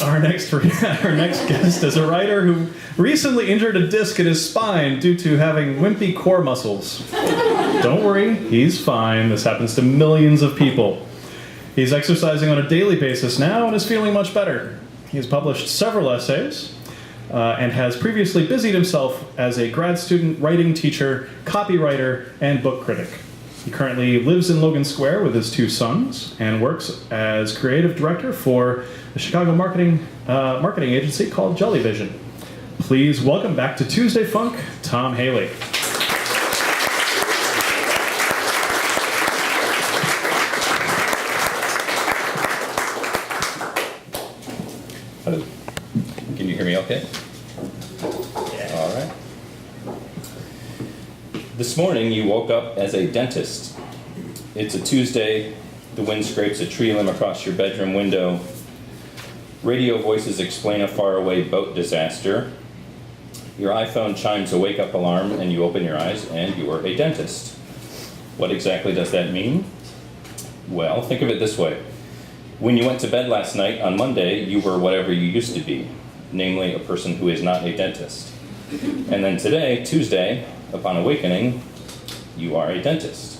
Our next guest is a writer who recently injured a disc in his spine due to having wimpy core muscles. Don't worry, he's fine. This happens to millions of people. He's exercising on a daily basis now and is feeling much better. He has published several essays and has previously busied himself as a grad student, writing teacher, copywriter, and book critic. He currently lives in Logan Square with his 2 sons and works as creative director for the Chicago marketing agency called Jellyvision. Please welcome back to Tuesday Funk, Tom Haley. Hello. Can you hear me okay? Yeah. All right. This morning you woke up as a dentist. It's a Tuesday. The wind scrapes a tree limb across your bedroom window. Radio voices explain a faraway boat disaster. Your iPhone chimes a wake-up alarm and you open your eyes and you are a dentist. What exactly does that mean? Well, think of it this way. When you went to bed last night, on Monday, you were whatever you used to be, namely a person who is not a dentist. And then today, Tuesday, upon awakening, you are a dentist.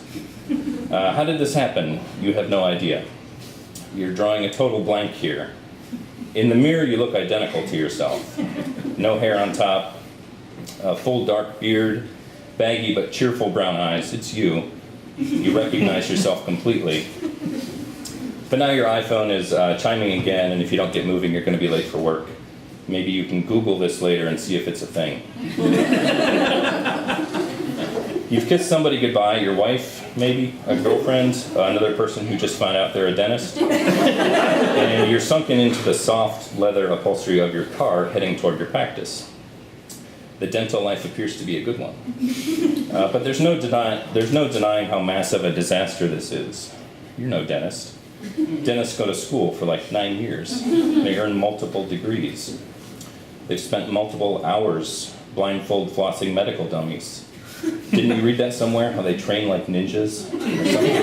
How did this happen? You have no idea. You're drawing a total blank here. In the mirror, you look identical to yourself. No hair on top, a full dark beard, baggy but cheerful brown eyes. It's you. You recognize yourself completely. But now your iPhone is chiming again, and if you don't get moving, you're going to be late for work. Maybe you can Google this later and see if it's a thing. You've kissed somebody goodbye, your wife, maybe, a girlfriend, another person who just found out they're a dentist. And you're sunken into the soft leather upholstery of your car heading toward your practice. The dental life appears to be a good one. But there's no denying how massive a disaster this is. You're no dentist. Dentists go to school for like 9 years. They earn multiple degrees. They've spent multiple hours blindfold flossing medical dummies. Didn't you read that somewhere, how they train like ninjas or something?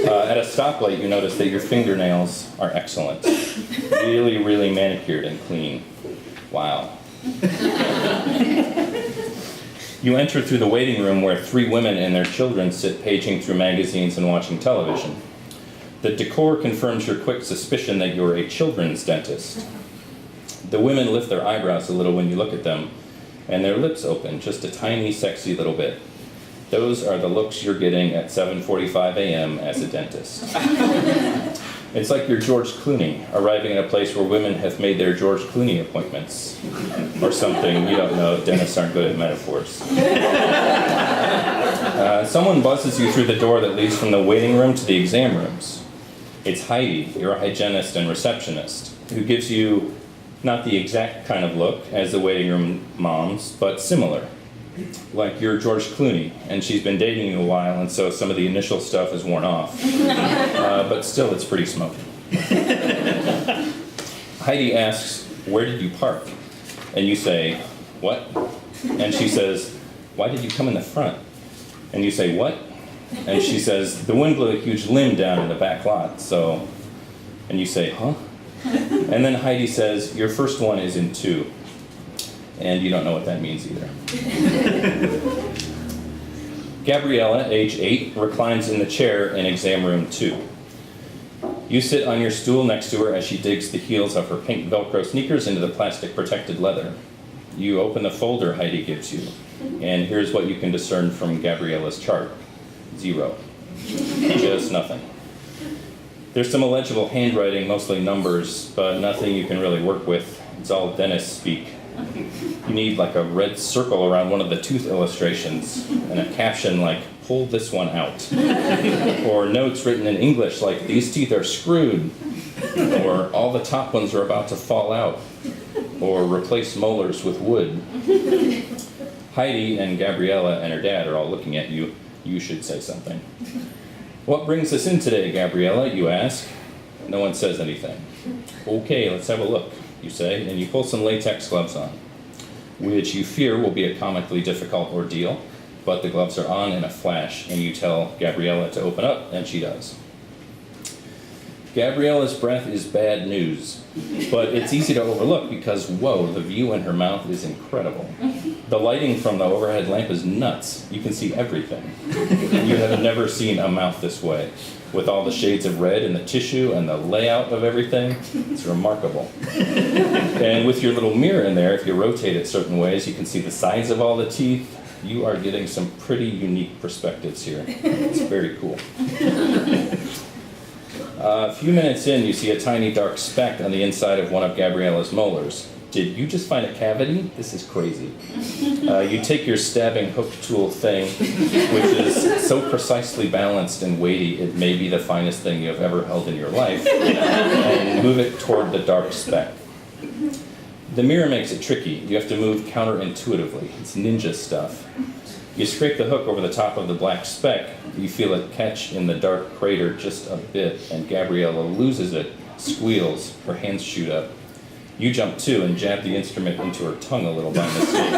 At a stoplight, you notice that your fingernails are excellent. Really, really manicured and clean. Wow. You enter through the waiting room where 3 women and their children sit paging through magazines and watching television. The decor confirms your quick suspicion that you're a children's dentist. The women lift their eyebrows a little when you look at them, and their lips open just a tiny, sexy little bit. Those are the looks you're getting at 7:45 a.m. as a dentist. It's like you're George Clooney, arriving at a place where women have made their George Clooney appointments. Or something, you don't know, dentists aren't good at metaphors. Someone buzzes you through the door that leads from the waiting room to the exam rooms. It's Heidi, your hygienist and receptionist, who gives you not the exact kind of look as the waiting room moms, but similar. Like you're George Clooney, and she's been dating you a while, and so some of the initial stuff is worn off. But still, it's pretty smoky. Heidi asks, "Where did you park?" And you say, "What?" And she says, "Why did you come in the front?" And you say, "What?" And she says, "The wind blew a huge limb down in the back lot, so..." And you say, "Huh?" And then Heidi says, "Your first one is in 2." And you don't know what that means either. Gabriella, age 8, reclines in the chair in exam room 2. You sit on your stool next to her as she digs the heels of her pink Velcro sneakers into the plastic protected leather. You open the folder Heidi gives you, and here's what you can discern from Gabriella's chart. 0. Just nothing. There's some illegible handwriting, mostly numbers, but nothing you can really work with. It's all dentist speak. You need like a red circle around one of the tooth illustrations and a caption like, "Pull this one out." Or notes written in English like, "These teeth are screwed." Or, "All the top ones are about to fall out." Or, "Replace molars with wood." Heidi and Gabriella and her dad are all looking at you. You should say something. "What brings us in today, Gabriella?" you ask. No one says anything. "Okay, let's have a look," you say, and you pull some latex gloves on, which you fear will be a comically difficult ordeal, but the gloves are on in a flash, and you tell Gabriella to open up, and she does. Gabriella's breath is bad news, but it's easy to overlook because, whoa, the view in her mouth is incredible. The lighting from the overhead lamp is nuts. You can see everything. You have never seen a mouth this way, with all the shades of red in the tissue and the layout of everything. It's remarkable. And with your little mirror in there, if you rotate it certain ways, you can see the sides of all the teeth. You are getting some pretty unique perspectives here. It's very cool. A few minutes in, you see a tiny dark speck on the inside of one of Gabriella's molars. Did you just find a cavity? This is crazy. You take your stabbing hook tool thing, which is so precisely balanced and weighty, it may be the finest thing you have ever held in your life, and move it toward the dark speck. The mirror makes it tricky. You have to move counterintuitively. It's ninja stuff. You scrape the hook over the top of the black speck. You feel it catch in the dark crater just a bit, and Gabriella loses it, squeals, her hands shoot up. You jump too and jab the instrument into her tongue a little by mistake.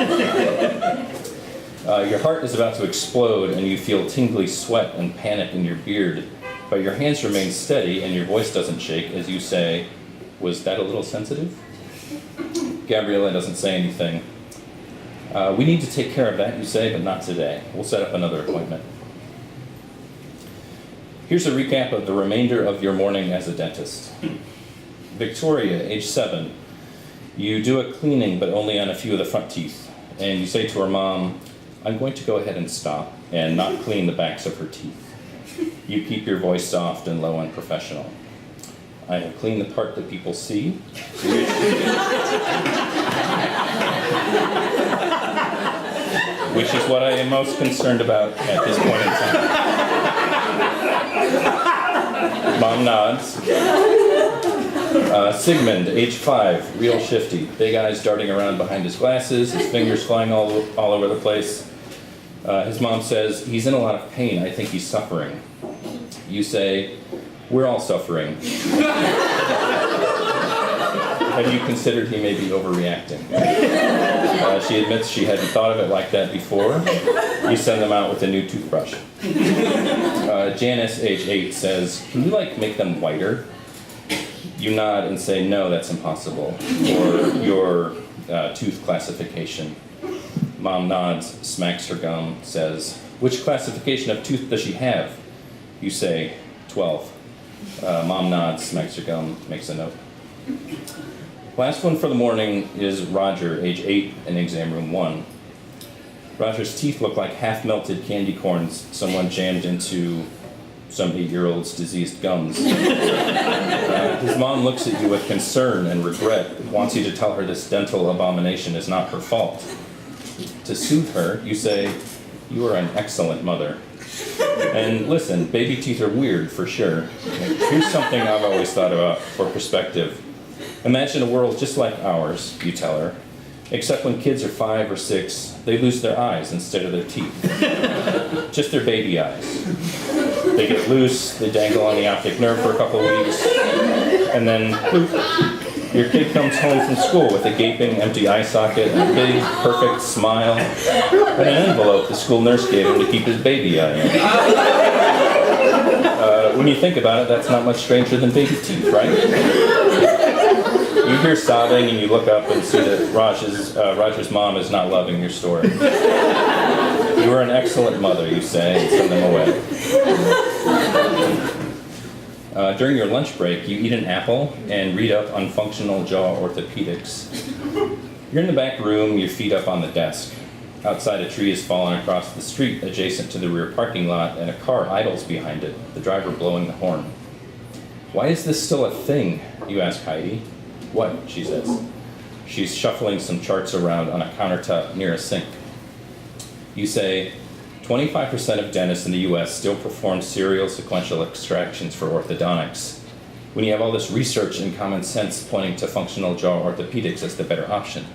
Your heart is about to explode, and you feel tingly sweat and panic in your beard, but your hands remain steady and your voice doesn't shake as you say, "Was that a little sensitive?" Gabriella doesn't say anything. We need to take care of that, you say, but not today. We'll set up another appointment. Here's a recap of the remainder of your morning as a dentist. Victoria, age 7. You do a cleaning, but only on a few of the front teeth. And you say to her mom, "I'm going to go ahead and stop and not clean the backs of her teeth." You keep your voice soft and low and professional. "I have cleaned the part that people see, which is what I am most concerned about at this point in time." Mom nods. Sigmund, age 5, real shifty. Big eyes darting around behind his glasses, his fingers flying all over the place. His mom says, "He's in a lot of pain. I think he's suffering." You say, "We're all suffering." Have you considered he may be overreacting? She admits she hadn't thought of it like that before. You send them out with a new toothbrush. Janice, age 8, says, "Can you, make them whiter?" You nod and say, "No, that's impossible," for your tooth classification. Mom nods, smacks her gum, says, "Which classification of tooth does she have?" You say, 12. Mom nods, smacks her gum, makes a note. Last one for the morning is Roger, age 8, in exam room 1. Roger's teeth look like half-melted candy corns someone jammed into some 8-year-old's diseased gums. His mom looks at you with concern and regret, wants you to tell her this dental abomination is not her fault. To soothe her, you say, "You are an excellent mother. And listen, baby teeth are weird for sure. Here's something I've always thought about for perspective. Imagine a world just like ours," you tell her, "except when kids are 5 or 6, they lose their eyes instead of their teeth. Just their baby eyes. They get loose, they dangle on the optic nerve for a couple of weeks, and then poof, your kid comes home from school with a gaping empty eye socket, a big, perfect smile, and an envelope the school nurse gave him to keep his baby eye in." When you think about it, that's not much stranger than baby teeth, right? You hear sobbing and you look up and see that Roger's mom is not loving your story. "You are an excellent mother," you say, and send them away. During your lunch break, you eat an apple and read up on functional jaw orthopedics. You're in the back room, your feet up on the desk. Outside, a tree has fallen across the street adjacent to the rear parking lot, and a car idles behind it, the driver blowing the horn. "Why is this still a thing?" you ask Heidi. "What?" she says. She's shuffling some charts around on a countertop near a sink. You say, 25% of dentists in the US still perform serial sequential extractions for orthodontics. When you have all this research and common sense pointing to functional jaw orthopedics as the better option,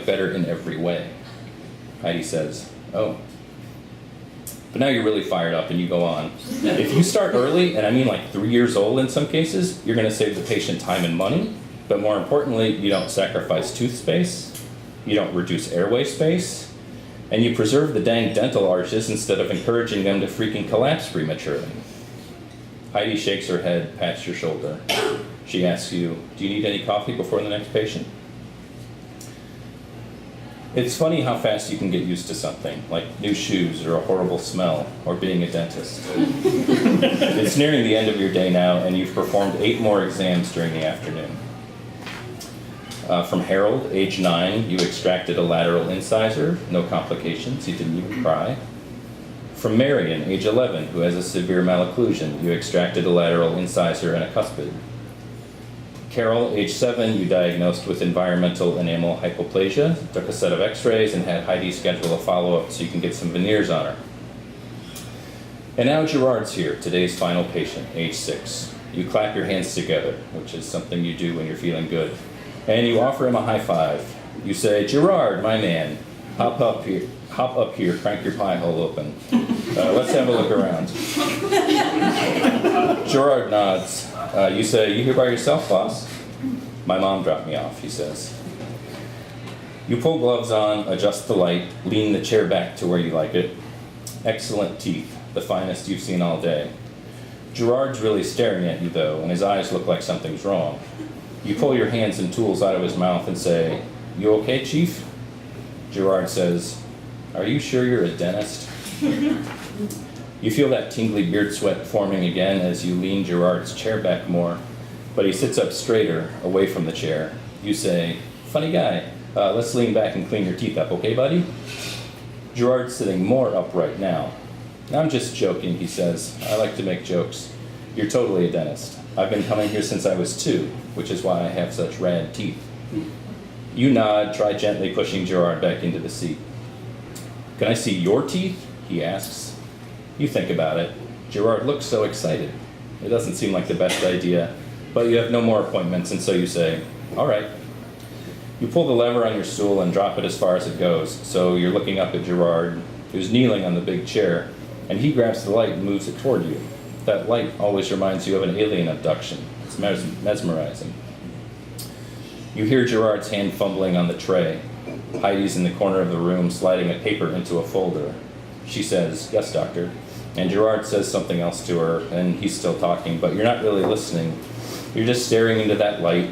better in every way. Heidi says, "Oh." But now you're really fired up and you go on. "If you start early, and I mean 3 years old in some cases, you're going to save the patient time and money, but more importantly, you don't sacrifice tooth space, you don't reduce airway space, and you preserve the dang dental arches instead of encouraging them to freaking collapse prematurely." Heidi shakes her head, pats your shoulder. She asks you, do you need any coffee before the next patient? It's funny how fast you can get used to something, like new shoes or a horrible smell, or being a dentist. It's nearing the end of your day now, and you've performed 8 more exams during the afternoon. From Harold, age 9, you extracted a lateral incisor, no complications, he didn't even cry. From Marion, age 11, who has a severe malocclusion, you extracted a lateral incisor and a cuspid. Carol, age 7, you diagnosed with environmental enamel hypoplasia, took a set of x-rays, and had Heidi schedule a follow-up so you can get some veneers on her. And now Gerard's here, today's final patient, age 6. You clap your hands together, which is something you do when you're feeling good, and you offer him a high five. You say, Gerard, my man, hop up here, crank your pie hole open. Let's have a look around. Gerard nods. You say, you here by yourself, boss? My mom dropped me off, he says. You pull gloves on, adjust the light, lean the chair back to where you like it. Excellent teeth, the finest you've seen all day. Gerard's really staring at you, though, and his eyes look like something's wrong. You pull your hands and tools out of his mouth and say, you okay, Chief? Gerard says, are you sure you're a dentist? You feel that tingly beard sweat forming again as you lean Gerard's chair back more, but he sits up straighter, away from the chair. You say, funny guy, let's lean back and clean your teeth up, okay, buddy? Gerard's sitting more upright now. I'm just joking, he says. I like to make jokes. You're totally a dentist. I've been coming here since I was 2, which is why I have such rad teeth. You nod, try gently pushing Gerard back into the seat. Can I see your teeth? He asks. You think about it. Gerard looks so excited. It doesn't seem like the best idea, but you have no more appointments, and so you say, all right. You pull the lever on your stool and drop it as far as it goes, so you're looking up at Gerard, who's kneeling on the big chair, and he grabs the light and moves it toward you. That light always reminds you of an alien abduction. It's mesmerizing. You hear Gerard's hand fumbling on the tray. Heidi's in the corner of the room, sliding a paper into a folder. She says, yes, doctor. And Gerard says something else to her, and he's still talking, but you're not really listening. You're just staring into that light,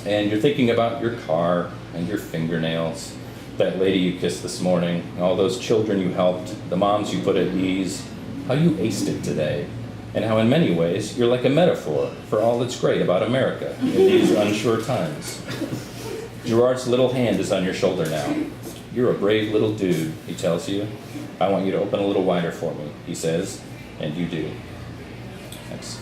and you're thinking about your car and your fingernails, that lady you kissed this morning, all those children you helped, the moms you put at ease, how you aced it today, and how in many ways you're like a metaphor for all that's great about America in these unsure times. Gerard's little hand is on your shoulder now. You're a brave little dude, he tells you. I want you to open a little wider for me, he says, and you do. Thanks.